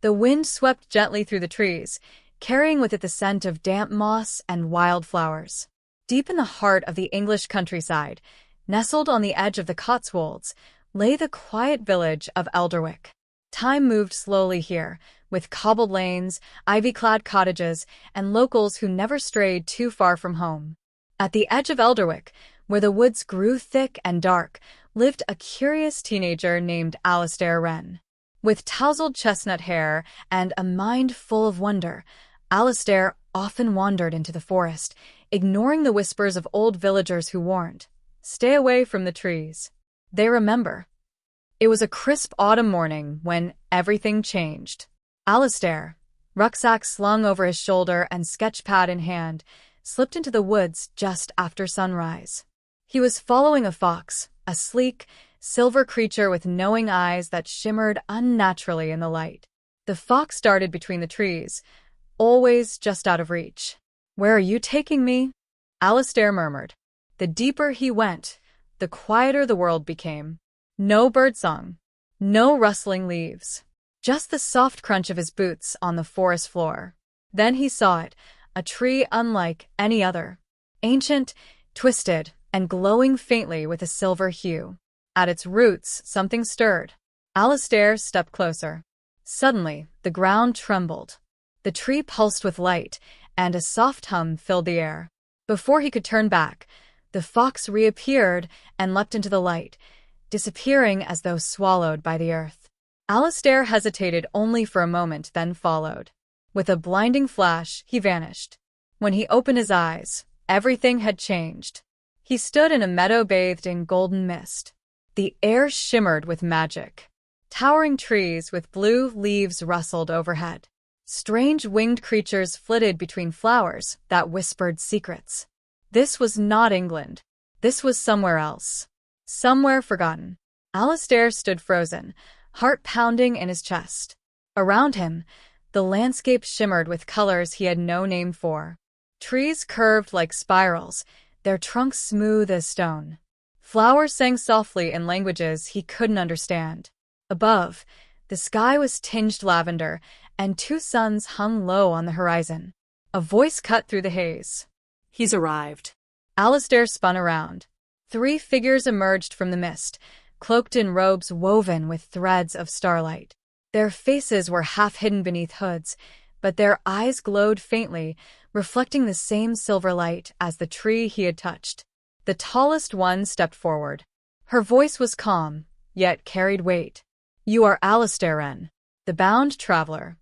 The wind swept gently through the trees, carrying with it the scent of damp moss and wild flowers. Deep in the heart of the English countryside, nestled on the edge of the Cotswolds, lay the quiet village of Elderwick. Time moved slowly here, with cobbled lanes, ivy-clad cottages, and locals who never strayed too far from home. At the edge of Elderwick, where the woods grew thick and dark, lived a curious teenager named Alastair Wren. With tousled chestnut hair and a mind full of wonder, Alastair often wandered into the forest, ignoring the whispers of old villagers who warned, "Stay away from the trees." They remember. It was a crisp autumn morning when everything changed. Alastair, rucksack slung over his shoulder and sketchpad in hand, slipped into the woods just after sunrise. He was following a fox, a sleek, silver creature with knowing eyes that shimmered unnaturally in the light. The fox darted between the trees, always just out of reach. "Where are you taking me?" Alastair murmured. The deeper he went, the quieter the world became. No birdsong, no rustling leaves, just the soft crunch of his boots on the forest floor. Then he saw it, a tree unlike any other, ancient, twisted, and glowing faintly with a silver hue. At its roots, something stirred. Alastair stepped closer. Suddenly, the ground trembled. The tree pulsed with light, and a soft hum filled the air. Before he could turn back, the fox reappeared and leapt into the light, disappearing as though swallowed by the earth. Alastair hesitated only for a moment, then followed. With a blinding flash, he vanished. When he opened his eyes, everything had changed. He stood in a meadow bathed in golden mist. The air shimmered with magic. Towering trees with blue leaves rustled overhead. Strange winged creatures flitted between flowers that whispered secrets. This was not England. This was somewhere else. Somewhere forgotten. Alastair stood frozen, heart pounding in his chest. Around him, the landscape shimmered with colors he had no name for. Trees curved like spirals, their trunks smooth as stone. Flowers sang softly in languages he couldn't understand. Above, the sky was tinged lavender, and two suns hung low on the horizon. A voice cut through the haze. "He's arrived." Alastair spun around. 3 figures emerged from the mist, cloaked in robes woven with threads of starlight. Their faces were half hidden beneath hoods, but their eyes glowed faintly, reflecting the same silver light as the tree he had touched. The tallest one stepped forward. Her voice was calm, yet carried weight. "You are Alastair Wren, the bound traveler."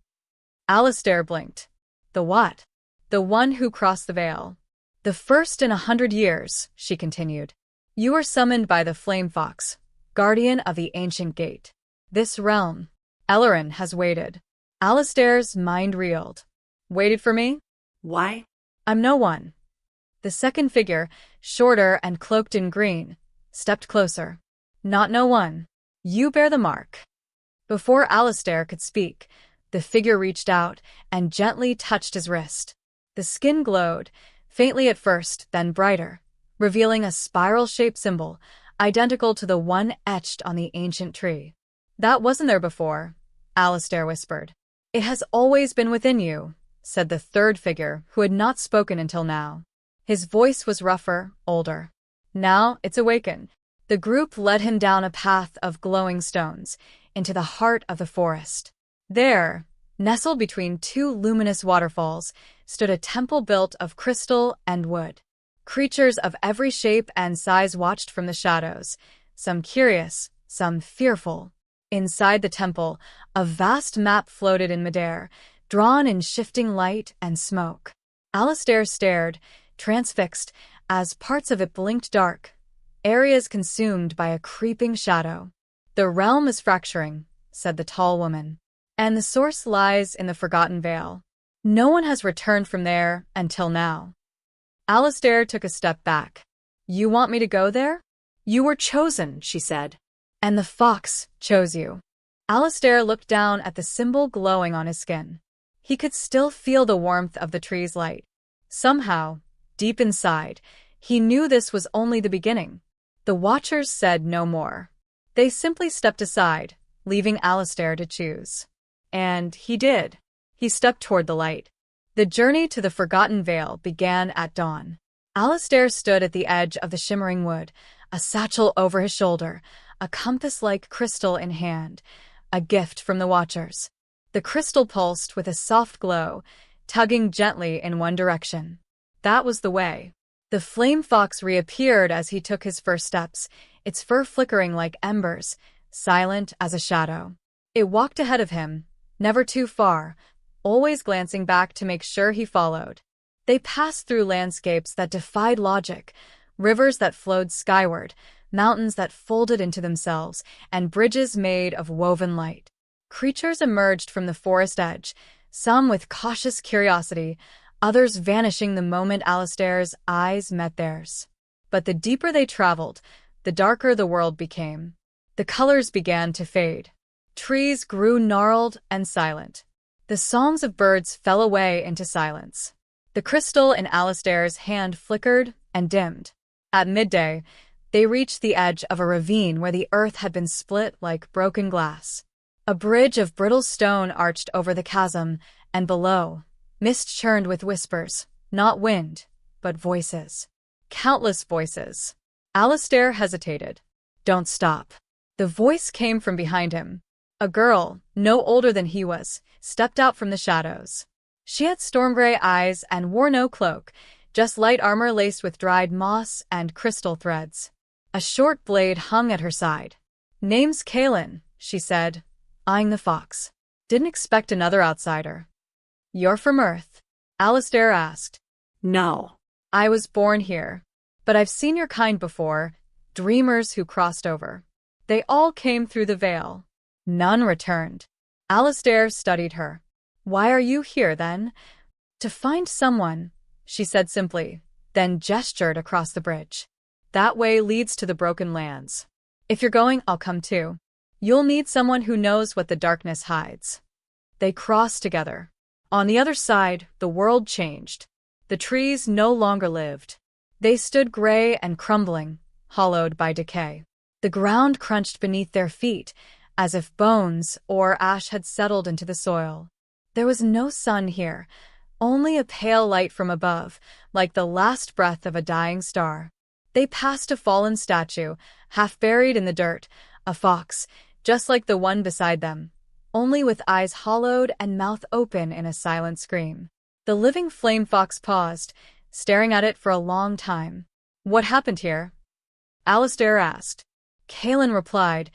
Alastair blinked. "The what?" "The one who crossed the veil." "The first in 100 years," she continued. "You were summoned by the Flame Fox, guardian of the ancient gate. This realm, Ellerin, has waited." Alastair's mind reeled. "Waited for me? Why?" "I'm no one." The second figure, shorter and cloaked in green, stepped closer. "Not no one. You bear the mark." Before Alastair could speak, the figure reached out and gently touched his wrist. The skin glowed, faintly at first, then brighter, revealing a spiral-shaped symbol, identical to the one etched on the ancient tree. "That wasn't there before," Alastair whispered. "It has always been within you," said the third figure, who had not spoken until now. His voice was rougher, older. "Now it's awakened." The group led him down a path of glowing stones, into the heart of the forest. There, nestled between 2 luminous waterfalls, stood a temple built of crystal and wood. Creatures of every shape and size watched from the shadows, some curious, some fearful. Inside the temple, a vast map floated in midair, drawn in shifting light and smoke. Alastair stared, transfixed, as parts of it blinked dark, areas consumed by a creeping shadow. "The realm is fracturing," said the tall woman, "and the source lies in the Forgotten Vale. No one has returned from there until now." Alastair took a step back. "You want me to go there?" "You were chosen," she said. "And the fox chose you." Alastair looked down at the symbol glowing on his skin. He could still feel the warmth of the tree's light. Somehow, deep inside, he knew this was only the beginning. The Watchers said no more. They simply stepped aside, leaving Alastair to choose. And he did. He stepped toward the light. The journey to the Forgotten Vale began at dawn. Alistair stood at the edge of the shimmering wood, a satchel over his shoulder, a compass-like crystal in hand, a gift from the Watchers. The crystal pulsed with a soft glow, tugging gently in one direction. That was the way. The flame fox reappeared as he took his first steps, its fur flickering like embers, silent as a shadow. It walked ahead of him, never too far, always glancing back to make sure he followed. They passed through landscapes that defied logic, rivers that flowed skyward, mountains that folded into themselves, and bridges made of woven light. Creatures emerged from the forest edge, some with cautious curiosity, others vanishing the moment Alistair's eyes met theirs. But the deeper they traveled, the darker the world became. The colors began to fade. Trees grew gnarled and silent. The songs of birds fell away into silence. The crystal in Alistair's hand flickered and dimmed. At midday, they reached the edge of a ravine where the earth had been split like broken glass. A bridge of brittle stone arched over the chasm, and below, mist churned with whispers, not wind, but voices. Countless voices. Alistair hesitated. "Don't stop." The voice came from behind him. A girl, no older than he was, stepped out from the shadows. She had storm-gray eyes and wore no cloak, just light armor laced with dried moss and crystal threads. A short blade hung at her side. "Name's Kaelin," she said, eyeing the fox. "Didn't expect another outsider." "You're from Earth?" Alistair asked. No. "I was born here, but I've seen your kind before, dreamers who crossed over. They all came through the veil. None returned." Alistair studied her. "Why are you here, then?" "To find someone," she said simply, then gestured across the bridge. "That way leads to the Broken Lands. If you're going, I'll come too. You'll need someone who knows what the darkness hides." They crossed together. On the other side, the world changed. The trees no longer lived. They stood gray and crumbling, hollowed by decay. The ground crunched beneath their feet, as if bones or ash had settled into the soil. There was no sun here, only a pale light from above, like the last breath of a dying star. They passed a fallen statue, half buried in the dirt, a fox, just like the one beside them, only with eyes hollowed and mouth open in a silent scream. The living flame fox paused, staring at it for a long time. "What happened here?" Alistair asked. Kaelin replied,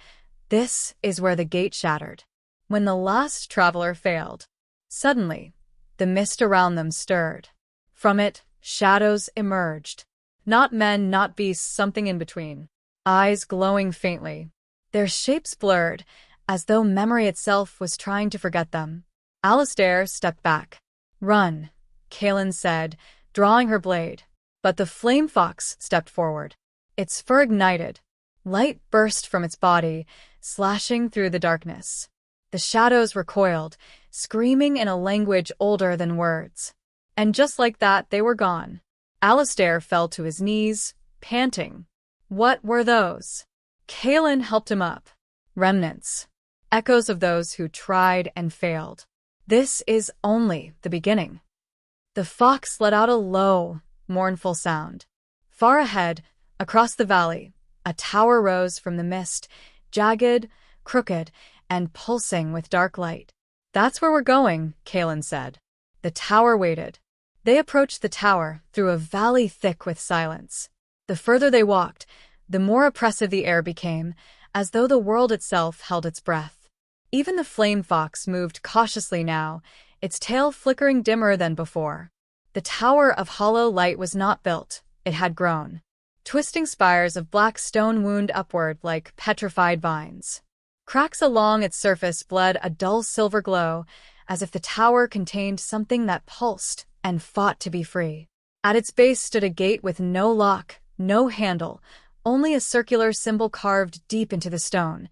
"This is where the gate shattered. When the last traveler failed." Suddenly, the mist around them stirred. From it, shadows emerged. Not men, not beasts, something in between. Eyes glowing faintly. Their shapes blurred, as though memory itself was trying to forget them. Alistair stepped back. "Run," Kaelin said, drawing her blade. But the flame fox stepped forward. Its fur ignited. Light burst from its body, slashing through the darkness. The shadows recoiled, screaming in a language older than words. And just like that, they were gone. Alistair fell to his knees, panting. What were those? Kaelin helped him up. Remnants. Echoes of those who tried and failed. This is only the beginning. The fox let out a low, mournful sound. Far ahead, across the valley, a tower rose from the mist, jagged, crooked, and pulsing with dark light. "That's where we're going," Kaelin said. The tower waited. They approached the tower through a valley thick with silence. The further they walked, the more oppressive the air became, as though the world itself held its breath. Even the flame fox moved cautiously now, its tail flickering dimmer than before. The tower of hollow light was not built, it had grown. Twisting spires of black stone wound upward like petrified vines. Cracks along its surface bled a dull silver glow, as if the tower contained something that pulsed and fought to be free. At its base stood a gate with no lock, no handle, only a circular symbol carved deep into the stone,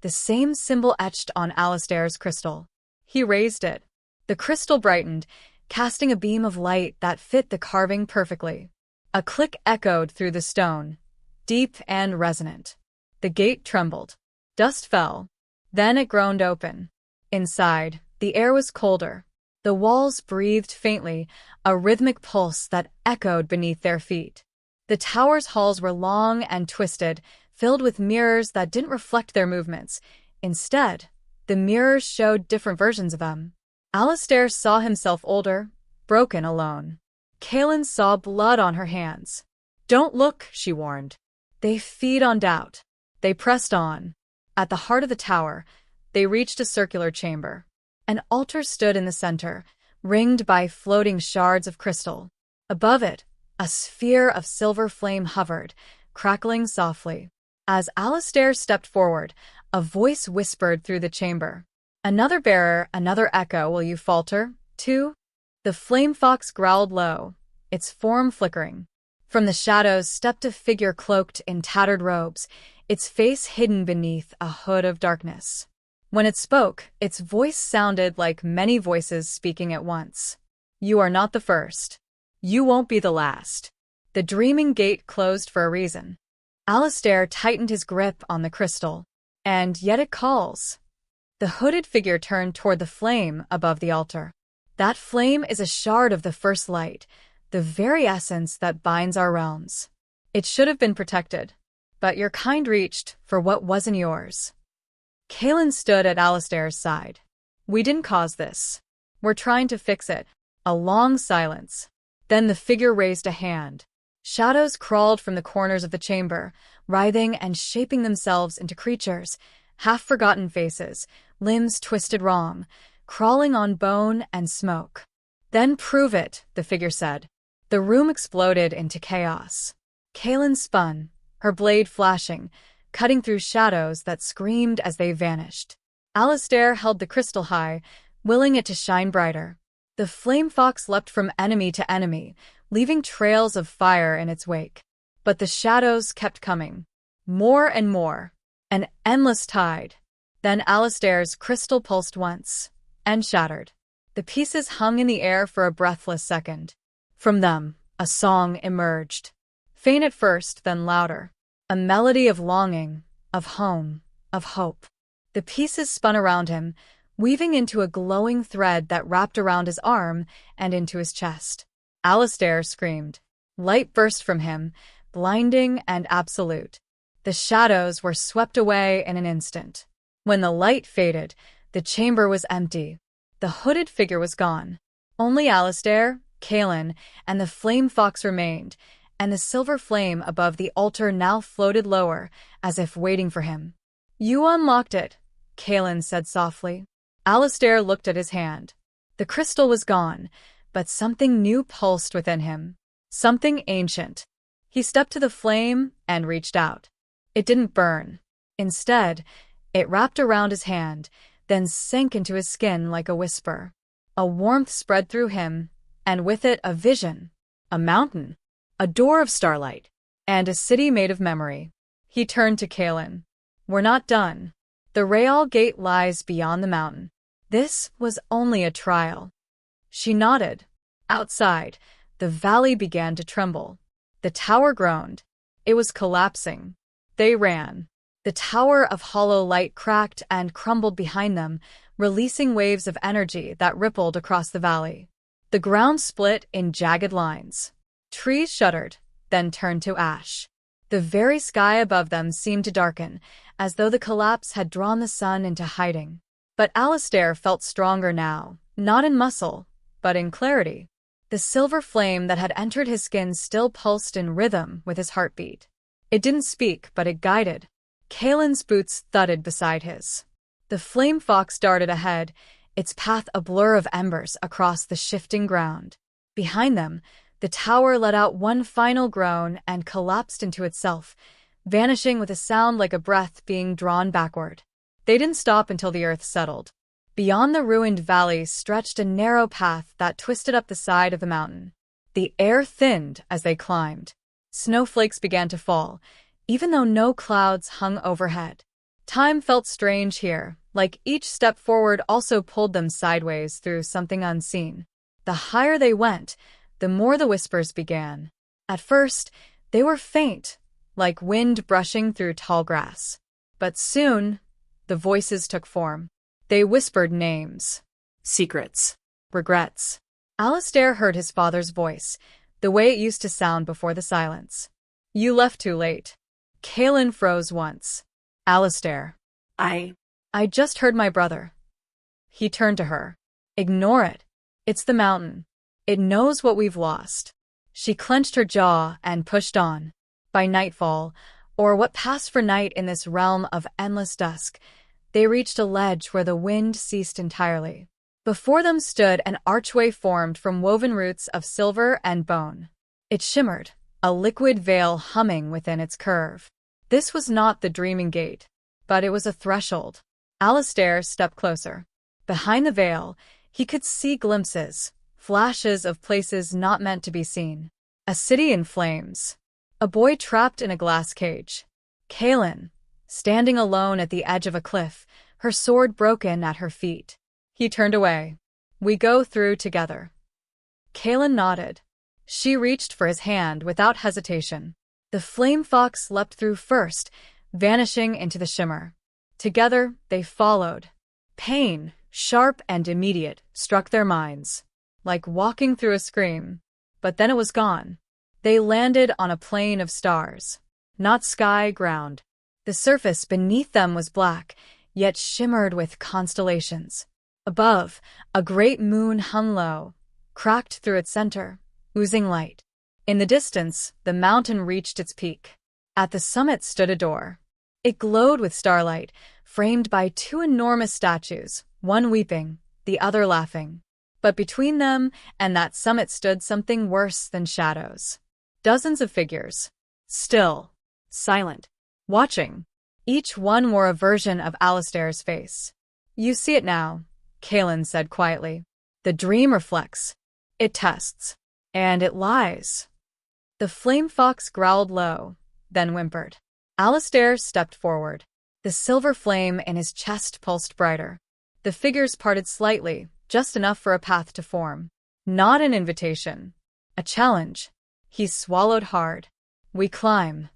the same symbol etched on Alistair's crystal. He raised it. The crystal brightened, casting a beam of light that fit the carving perfectly. A click echoed through the stone, deep and resonant. The gate trembled. Dust fell. Then it groaned open. Inside, The air was colder. The walls breathed faintly, a rhythmic pulse that echoed beneath their feet. The tower's halls were long and twisted, filled with mirrors that didn't reflect their movements. Instead, the mirrors showed different versions of them. Alistair saw himself older, broken, alone. Kaelin saw blood on her hands. "Don't look," she warned. "They feed on doubt." They pressed on. At the heart of the tower, they reached a circular chamber. An altar stood in the center, ringed by floating shards of crystal. Above it, a sphere of silver flame hovered, crackling softly. As Alistair stepped forward, a voice whispered through the chamber. "Another bearer, another echo, will you falter, too?" The flame fox growled low, its form flickering. From the shadows stepped a figure cloaked in tattered robes, its face hidden beneath a hood of darkness. When it spoke, its voice sounded like many voices speaking at once. "You are not the first. You won't be the last. The dreaming gate closed for a reason." Alistair tightened his grip on the crystal. "And yet it calls." The hooded figure turned toward the flame above the altar. "That flame is a shard of the first light, the very essence that binds our realms. It should have been protected, but your kind reached for what wasn't yours." Kaelin stood at Alistair's side. "We didn't cause this. We're trying to fix it." A long silence. Then the figure raised a hand. Shadows crawled from the corners of the chamber, writhing and shaping themselves into creatures, half-forgotten faces, limbs twisted wrong, crawling on bone and smoke. "Then prove it," the figure said. The room exploded into chaos. Kaelin spun, her blade flashing, cutting through shadows that screamed as they vanished. Alistair held the crystal high, willing it to shine brighter. The flame fox leapt from enemy to enemy, leaving trails of fire in its wake. But the shadows kept coming. More and more. An endless tide. Then Alistair's crystal pulsed once, and shattered. The pieces hung in the air for a breathless second. From them, a song emerged. Faint at first, then louder. A melody of longing, of home, of hope. The pieces spun around him, weaving into a glowing thread that wrapped around his arm and into his chest. Alistair screamed. Light burst from him, blinding and absolute. The shadows were swept away in an instant. When the light faded, the chamber was empty. The hooded figure was gone. Only Alistair, Kaelin, and the flame fox remained, and the silver flame above the altar now floated lower, as if waiting for him. "You unlocked it," Kaelin said softly. Alistair looked at his hand. The crystal was gone, but something new pulsed within him. Something ancient. He stepped to the flame and reached out. It didn't burn. Instead, it wrapped around his hand, then sank into his skin like a whisper. A warmth spread through him, and with it a vision. A mountain. A door of starlight. And a city made of memory. He turned to Kaelin. "We're not done. The Real Gate lies beyond the mountain." This was only a trial. She nodded. Outside, the valley began to tremble. The tower groaned. It was collapsing. They ran. The tower of hollow light cracked and crumbled behind them, releasing waves of energy that rippled across the valley. The ground split in jagged lines. Trees shuddered, then turned to ash. The very sky above them seemed to darken, as though the collapse had drawn the sun into hiding. But Alistair felt stronger now, not in muscle, but in clarity. The silver flame that had entered his skin still pulsed in rhythm with his heartbeat. It didn't speak, but it guided. Kaelin's boots thudded beside his. The flame fox darted ahead, its path a blur of embers across the shifting ground. Behind them, the tower let out one final groan and collapsed into itself, vanishing with a sound like a breath being drawn backward. They didn't stop until the earth settled. Beyond the ruined valley stretched a narrow path that twisted up the side of the mountain. The air thinned as they climbed. Snowflakes began to fall, even though no clouds hung overhead. Time felt strange here, like each step forward also pulled them sideways through something unseen. The higher they went, the more the whispers began. At first, they were faint, like wind brushing through tall grass. But soon, the voices took form. They whispered names. Secrets. Regrets. Alistair heard his father's voice, the way it used to sound before the silence. You left too late. Kaelin froze once. Alistair. I just heard my brother. He turned to her. Ignore it. It's the mountain. It knows what we've lost. She clenched her jaw and pushed on. By nightfall, or what passed for night in this realm of endless dusk, they reached a ledge where the wind ceased entirely. Before them stood an archway formed from woven roots of silver and bone. It shimmered, a liquid veil humming within its curve. This was not the dreaming gate, but it was a threshold. Alistair stepped closer. Behind the veil, he could see glimpses, flashes of places not meant to be seen. A city in flames. A boy trapped in a glass cage. Kaelin, standing alone at the edge of a cliff, her sword broken at her feet. He turned away. We go through together. Kaelin nodded. She reached for his hand without hesitation. The flame fox leapt through first, vanishing into the shimmer. Together, they followed. Pain, sharp and immediate, struck their minds, like walking through a scream. But then it was gone. They landed on a plain of stars. Not sky, ground. The surface beneath them was black, yet shimmered with constellations. Above, a great moon hung low, cracked through its center, oozing light. In the distance, the mountain reached its peak. At the summit stood a door. It glowed with starlight, framed by two enormous statues, one weeping, the other laughing. But between them and that summit stood something worse than shadows. Dozens of figures. Still. Silent. Watching. Each one wore a version of Alistair's face. You see it now, Kaelin said quietly. The dream reflects. It tests. And it lies. The flame fox growled low, then whimpered. Alistair stepped forward. The silver flame in his chest pulsed brighter. The figures parted slightly, just enough for a path to form. Not an invitation. A challenge. He swallowed hard. We climb.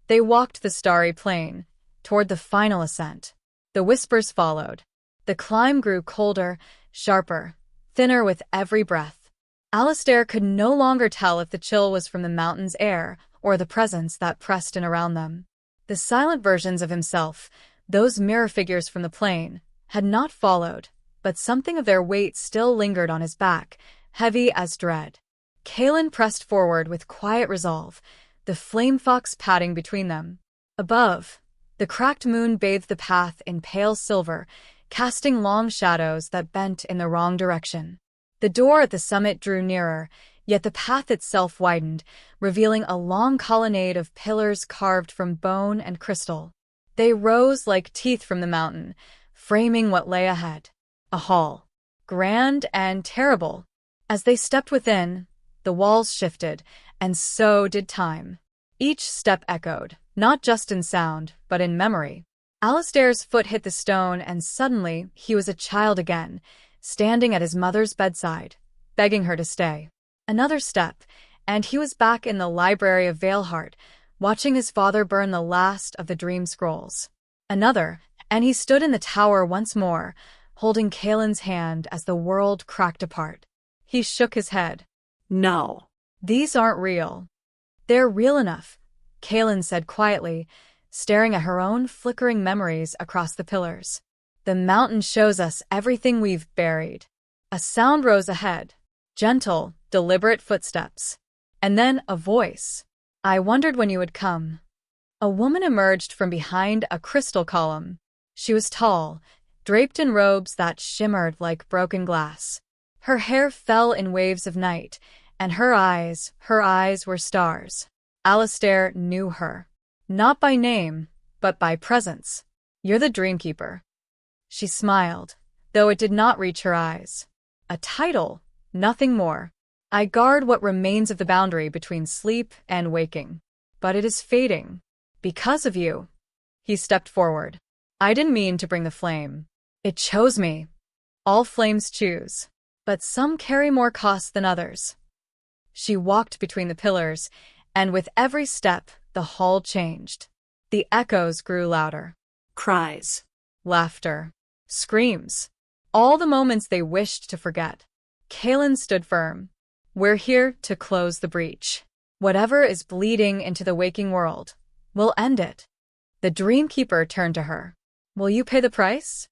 They walked the starry plain, toward the final ascent. The whispers followed. The climb grew colder, sharper, thinner with every breath. Alistair could no longer tell if the chill was from the mountain's air or the presence that pressed in around them. The silent versions of himself, those mirror figures from the plain, had not followed, but something of their weight still lingered on his back, heavy as dread. Kaelin pressed forward with quiet resolve, the flame fox padding between them. Above, the cracked moon bathed the path in pale silver, casting long shadows that bent in the wrong direction. The door at the summit drew nearer, yet the path itself widened, revealing a long colonnade of pillars carved from bone and crystal. They rose like teeth from the mountain, framing what lay ahead. A hall. Grand and terrible. As they stepped within, the walls shifted, and so did time. Each step echoed, not just in sound, but in memory. Alistair's foot hit the stone, and suddenly he was a child again, standing at his mother's bedside, begging her to stay. Another step, and he was back in the library of Valeheart, watching his father burn the last of the dream scrolls. Another, and he stood in the tower once more, holding Kaelin's hand as the world cracked apart. He shook his head. No. These aren't real. They're real enough, Kaelin said quietly, staring at her own flickering memories across the pillars. The mountain shows us everything we've buried. A sound rose ahead. Gentle, deliberate footsteps. And then a voice. I wondered when you would come. A woman emerged from behind a crystal column. She was tall, draped in robes that shimmered like broken glass. Her hair fell in waves of night, and her eyes were stars. Alistair knew her. Not by name, but by presence. You're the Dreamkeeper. She smiled, though it did not reach her eyes. A title, nothing more. I guard what remains of the boundary between sleep and waking. But it is fading. Because of you. He stepped forward. I didn't mean to bring the flame. It chose me. All flames choose. But some carry more cost than others. She walked between the pillars, and with every step, the hall changed. The echoes grew louder. Cries. Laughter. Screams. All the moments they wished to forget. Kaelin stood firm. We're here to close the breach. Whatever is bleeding into the waking world, we'll end it. The Dreamkeeper turned to her. Will you pay the price?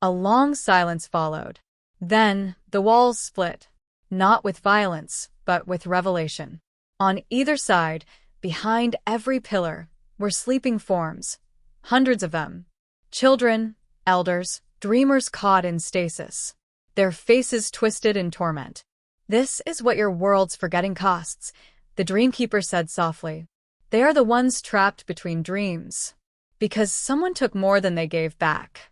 A long silence followed. Then, the walls split. Not with violence, but with revelation. On either side, behind every pillar, were sleeping forms. Hundreds of them. Children, elders, dreamers caught in stasis. Their faces twisted in torment. This is what your world's forgetting costs, the Dreamkeeper said softly. They are the ones trapped between dreams. Because someone took more than they gave back.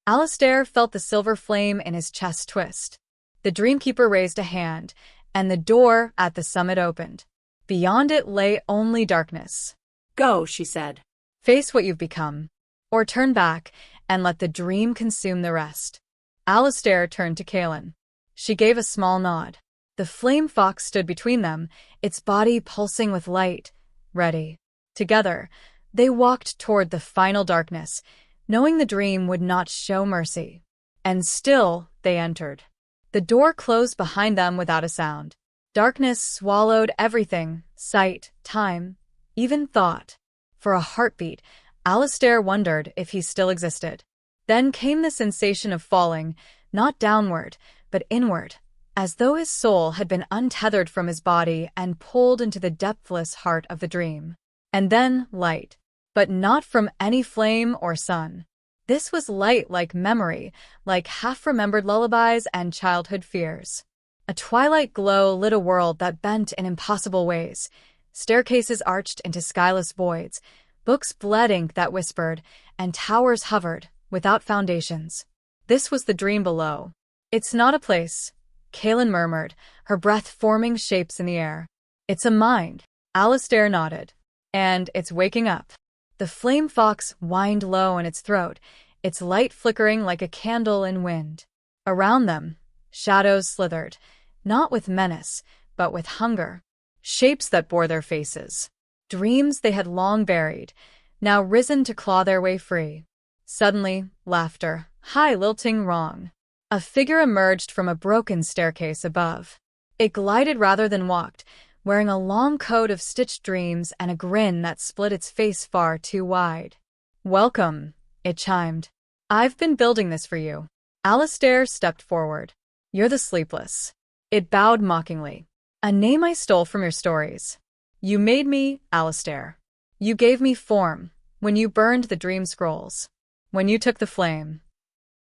Alistair felt the silver flame in his chest twist. The Dreamkeeper raised a hand, and the door at the summit opened. Beyond it lay only darkness. Go, she said. Face what you've become. Or turn back and let the dream consume the rest. Alistair turned to Kaelin. She gave a small nod. The flame fox stood between them, its body pulsing with light, ready. Together, they walked toward the final darkness, knowing the dream would not show mercy. And still, they entered. The door closed behind them without a sound. Darkness swallowed everything, sight, time, even thought. For a heartbeat, Alistair wondered if he still existed. Then came the sensation of falling, not downward, but inward, as though his soul had been untethered from his body and pulled into the depthless heart of the dream. And then light. But not from any flame or sun. This was light like memory, like half-remembered lullabies and childhood fears. A twilight glow lit a world that bent in impossible ways. Staircases arched into skyless voids, books bled ink that whispered, and towers hovered, without foundations. This was the dream below. It's not a place, Kaelin murmured, her breath forming shapes in the air. It's a mind. Alistair nodded. And it's waking up. The flame fox whined low in its throat, its light flickering like a candle in wind. Around them, shadows slithered, not with menace, but with hunger. Shapes that bore their faces. Dreams they had long buried, now risen to claw their way free. Suddenly, laughter, high lilting wrong. A figure emerged from a broken staircase above. It glided rather than walked, wearing a long coat of stitched dreams and a grin that split its face far too wide. Welcome, it chimed. I've been building this for you. Alistair stepped forward. You're the Sleepless. It bowed mockingly. A name I stole from your stories. You made me, Alistair. You gave me form, when you burned the dream scrolls. When you took the flame.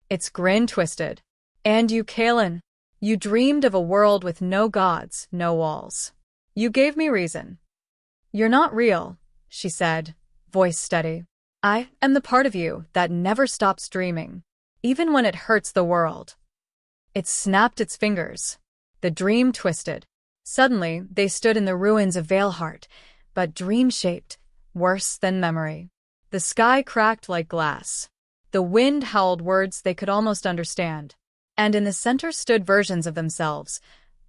Its grin twisted. And you, Kaelin. You dreamed of a world with no gods, no walls. You gave me reason. You're not real, she said, voice steady. I am the part of you that never stops dreaming, even when it hurts the world. It snapped its fingers. The dream twisted. Suddenly, they stood in the ruins of Valeheart, but dream-shaped, worse than memory. The sky cracked like glass. The wind howled words they could almost understand. And in the center stood versions of themselves,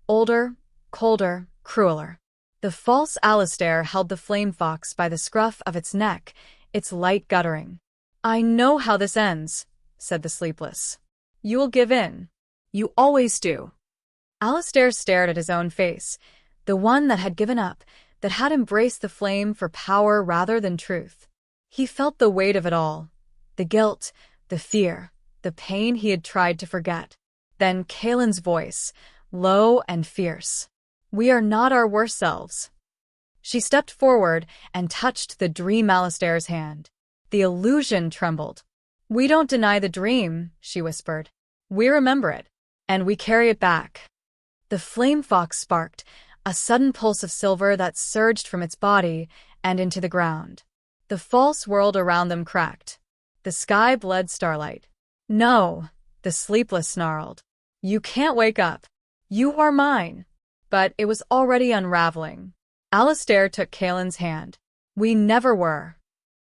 older, colder, crueler. The false Alistair held the flame fox by the scruff of its neck, its light guttering. I know how this ends, said the Sleepless. You will give in. You always do. Alistair stared at his own face, the one that had given up, that had embraced the flame for power rather than truth. He felt the weight of it all, the guilt, the fear, the pain he had tried to forget. Then Kaelin's voice, low and fierce. We are not our worst selves. She stepped forward and touched the dream Alistair's hand. The illusion trembled. We don't deny the dream, she whispered. We remember it, and we carry it back. The flame fox sparked, a sudden pulse of silver that surged from its body and into the ground. The false world around them cracked. The sky bled starlight. No, the Sleepless snarled. You can't wake up. You are mine. But it was already unraveling. Alistair took Kaelin's hand. We never were.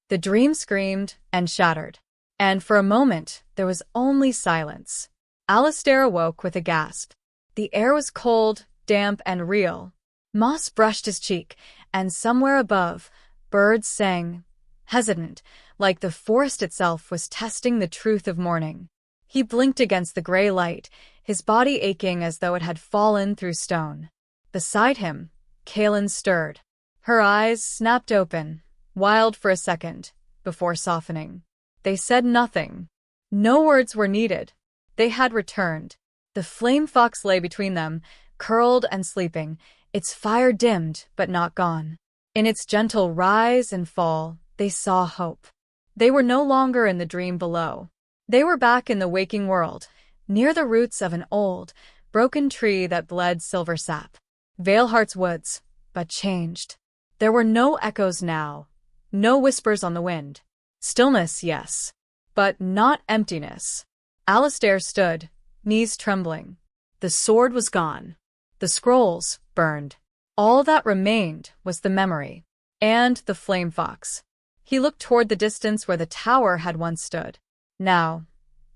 The dream screamed and shattered. And for a moment, there was only silence. Alistair awoke with a gasp. The air was cold, damp, and real. Moss brushed his cheek, and somewhere above, birds sang, hesitant, like the forest itself was testing the truth of morning. He blinked against the gray light, his body aching as though it had fallen through stone. Beside him, Kaelin stirred. Her eyes snapped open, wild for a second, before softening. They said nothing. No words were needed. They had returned. The flame fox lay between them, curled and sleeping, its fire dimmed but not gone. In its gentle rise and fall, they saw hope. They were no longer in the dream below. They were back in the waking world, near the roots of an old, broken tree that bled silver sap. Valeheart's woods, but changed. There were no echoes now, no whispers on the wind. Stillness, yes, but not emptiness. Alistair stood, knees trembling. The sword was gone. The scrolls burned. All that remained was the memory. And the flame fox. He looked toward the distance where the tower had once stood. Now,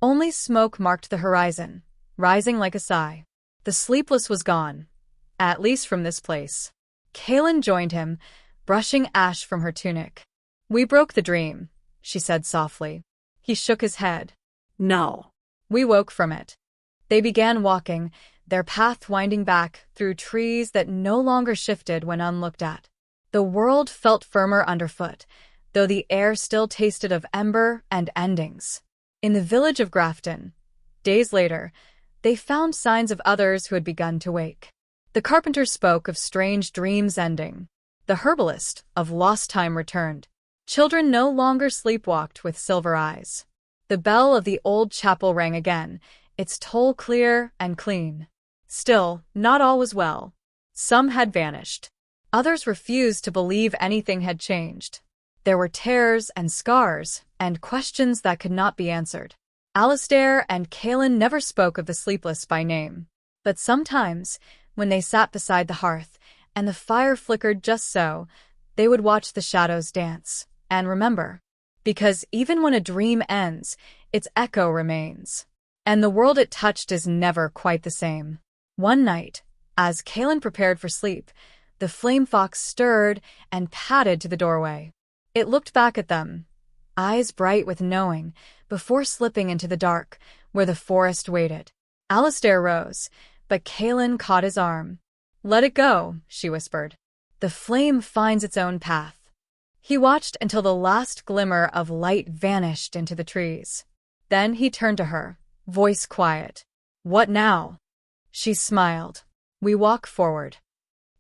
only smoke marked the horizon, rising like a sigh. The sleepless was gone, at least from this place. Kaelin joined him, brushing ash from her tunic. "We broke the dream," she said softly. He shook his head. "No." "We woke from it." They began walking, their path winding back through trees that no longer shifted when unlooked at. The world felt firmer underfoot, though the air still tasted of ember and endings. In the village of Grafton, days later, they found signs of others who had begun to wake. The carpenter spoke of strange dreams ending. The herbalist of lost time returned. Children no longer sleepwalked with silver eyes. The bell of the old chapel rang again, its toll clear and clean. Still, not all was well. Some had vanished. Others refused to believe anything had changed. There were tears and scars, and questions that could not be answered. Alistair and Kaelin never spoke of the sleepless by name. But sometimes, when they sat beside the hearth, and the fire flickered just so, they would watch the shadows dance, and remember. Because even when a dream ends, its echo remains. And the world it touched is never quite the same. One night, as Kaelin prepared for sleep, the flame fox stirred and padded to the doorway. It looked back at them, eyes bright with knowing, before slipping into the dark, where the forest waited. Alistair rose, but Kaelin caught his arm. "Let it go," she whispered. "The flame finds its own path." He watched until the last glimmer of light vanished into the trees. Then he turned to her, voice quiet. "What now?" She smiled. "We walk forward."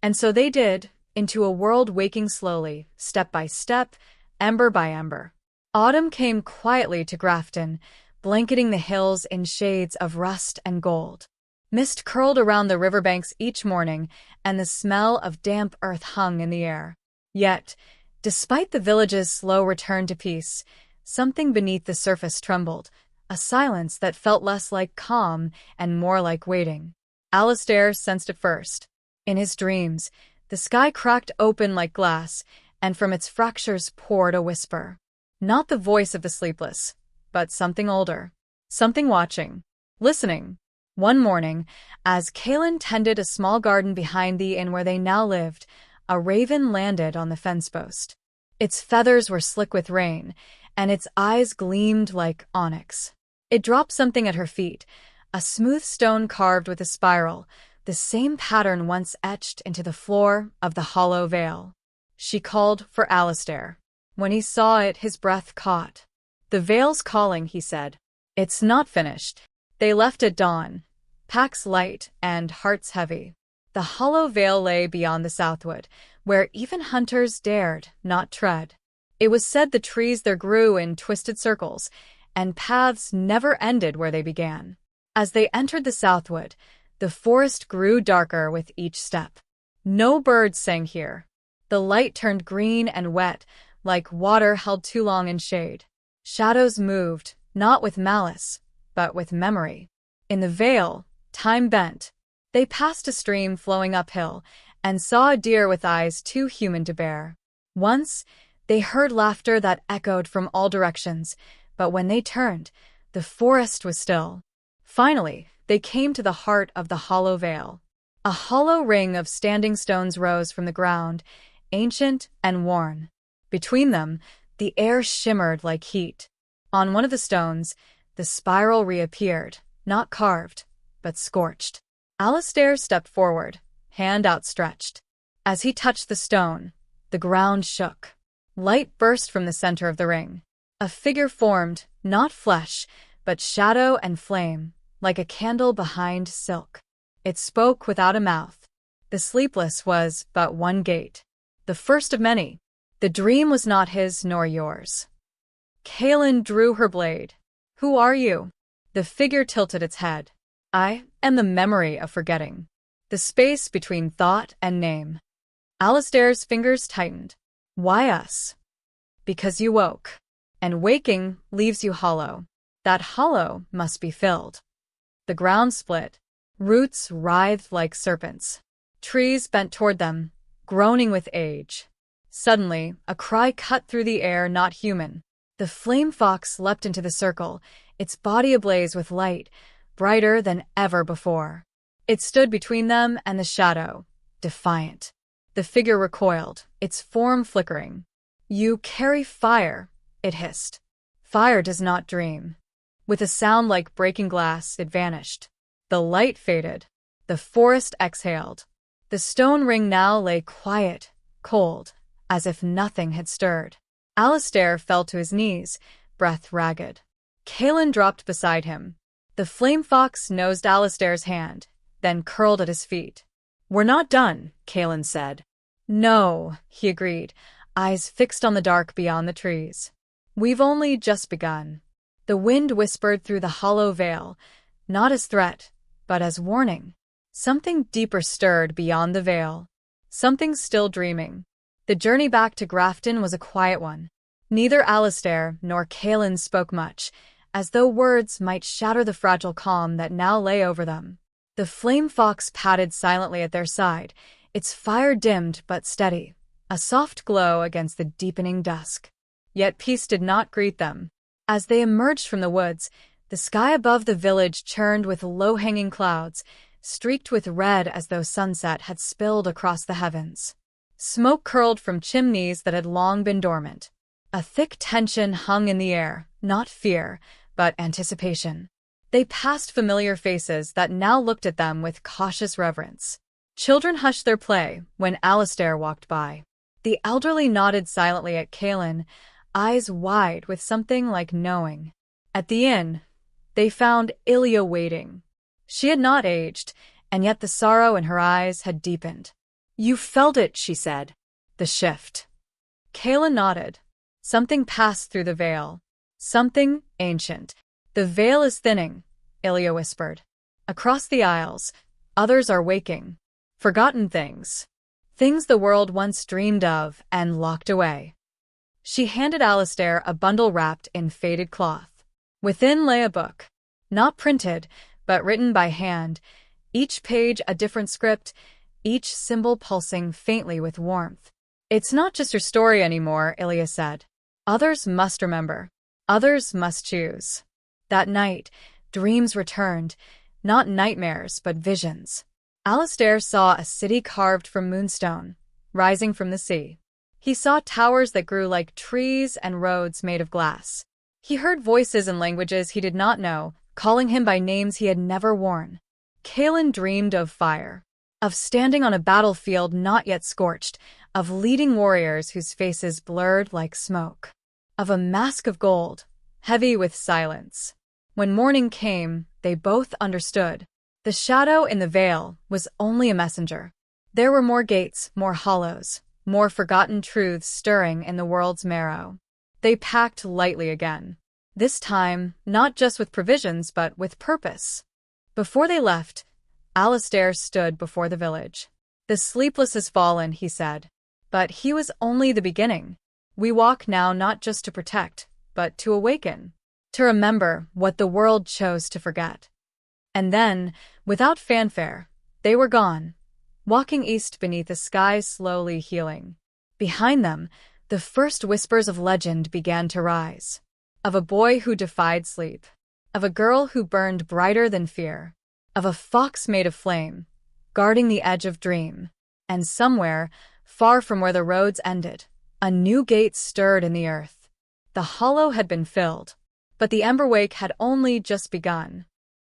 And so they did, into a world waking slowly, step by step, ember by ember. Autumn came quietly to Grafton, blanketing the hills in shades of rust and gold. Mist curled around the riverbanks each morning, and the smell of damp earth hung in the air. Yet, despite the village's slow return to peace, something beneath the surface trembled, a silence that felt less like calm and more like waiting. Alistair sensed it first. In his dreams, the sky cracked open like glass, and from its fractures poured a whisper. Not the voice of the sleepless, but something older. Something watching. Listening. One morning, as Kaelin tended a small garden behind the inn where they now lived, a raven landed on the fence post. Its feathers were slick with rain, and its eyes gleamed like onyx. It dropped something at her feet, a smooth stone carved with a spiral, the same pattern once etched into the floor of the hollow vale. She called for Alistair. When he saw it, his breath caught. "The vale's calling," he said. "It's not finished." They left at dawn, packs light and hearts heavy. The hollow vale lay beyond the southwood, where even hunters dared not tread. It was said the trees there grew in twisted circles, and paths never ended where they began. As they entered the southwood, the forest grew darker with each step. No birds sang here. The light turned green and wet, like water held too long in shade. Shadows moved, not with malice, but with memory. In the vale, time bent. They passed a stream flowing uphill, and saw a deer with eyes too human to bear. Once, they heard laughter that echoed from all directions, but when they turned, the forest was still. Finally, they came to the heart of the hollow vale. A hollow ring of standing stones rose from the ground, ancient and worn. Between them, the air shimmered like heat. On one of the stones, the spiral reappeared, not carved, but scorched. Alistair stepped forward, hand outstretched. As he touched the stone, the ground shook. Light burst from the center of the ring. A figure formed, not flesh, but shadow and flame, like a candle behind silk. It spoke without a mouth. The sleepless was but one gate, the first of many. The dream was not his nor yours. Kaelin drew her blade. Who are you? The figure tilted its head. I am the memory of forgetting. The space between thought and name. Alistair's fingers tightened. Why us? Because you woke. And waking leaves you hollow. That hollow must be filled. The ground split. Roots writhed like serpents. Trees bent toward them, groaning with age. Suddenly, a cry cut through the air, not human. The flame fox leapt into the circle, its body ablaze with light, brighter than ever before. It stood between them and the shadow, defiant. The figure recoiled, its form flickering. You carry fire, it hissed. Fire does not dream. With a sound like breaking glass, it vanished. The light faded. The forest exhaled. The stone ring now lay quiet, cold, as if nothing had stirred. Alistair fell to his knees, breath ragged. Kaelin dropped beside him. The flame fox nosed Alistair's hand, then curled at his feet. We're not done, Kaelin said. No, he agreed, eyes fixed on the dark beyond the trees. We've only just begun. The wind whispered through the hollow veil, not as threat, but as warning. Something deeper stirred beyond the veil. Something still dreaming. The journey back to Grafton was a quiet one. Neither Alistair nor Kaelin spoke much, as though words might shatter the fragile calm that now lay over them. The flame fox padded silently at their side, its fire dimmed but steady, a soft glow against the deepening dusk. Yet peace did not greet them. As they emerged from the woods, the sky above the village churned with low-hanging clouds, streaked with red as though sunset had spilled across the heavens. Smoke curled from chimneys that had long been dormant. A thick tension hung in the air, not fear, but anticipation. They passed familiar faces that now looked at them with cautious reverence. Children hushed their play when Alistair walked by. The elderly nodded silently at Kaelin, eyes wide with something like knowing. At the inn, they found Ilya waiting. She had not aged, and yet the sorrow in her eyes had deepened. You felt it, she said. The shift. Kaelin nodded. Something passed through the veil. Something ancient. The veil is thinning, Ilya whispered. Across the aisles, others are waking. Forgotten things. Things the world once dreamed of and locked away. She handed Alistair a bundle wrapped in faded cloth. Within lay a book. Not printed, but written by hand, each page a different script, each symbol pulsing faintly with warmth. It's not just your story anymore, Ilya said. Others must remember. Others must choose. That night, dreams returned, not nightmares, but visions. Alistair saw a city carved from moonstone, rising from the sea. He saw towers that grew like trees and roads made of glass. He heard voices in languages he did not know, calling him by names he had never worn. Kaelin dreamed of fire, of standing on a battlefield not yet scorched, of leading warriors whose faces blurred like smoke, of a mask of gold, heavy with silence. When morning came, they both understood. The shadow in the veil was only a messenger. There were more gates, more hollows, more forgotten truths stirring in the world's marrow. They packed lightly again. This time, not just with provisions, but with purpose. Before they left, Alistair stood before the village. The sleepless has fallen, he said. But he was only the beginning. We walk now not just to protect, but to awaken. To remember what the world chose to forget. And then, without fanfare, they were gone, walking east beneath a sky slowly healing. Behind them, the first whispers of legend began to rise. Of a boy who defied sleep. Of a girl who burned brighter than fear. Of a fox made of flame, guarding the edge of dream. And somewhere, far from where the roads ended, a new gate stirred in the earth. The hollow had been filled. But the Emberwake had only just begun.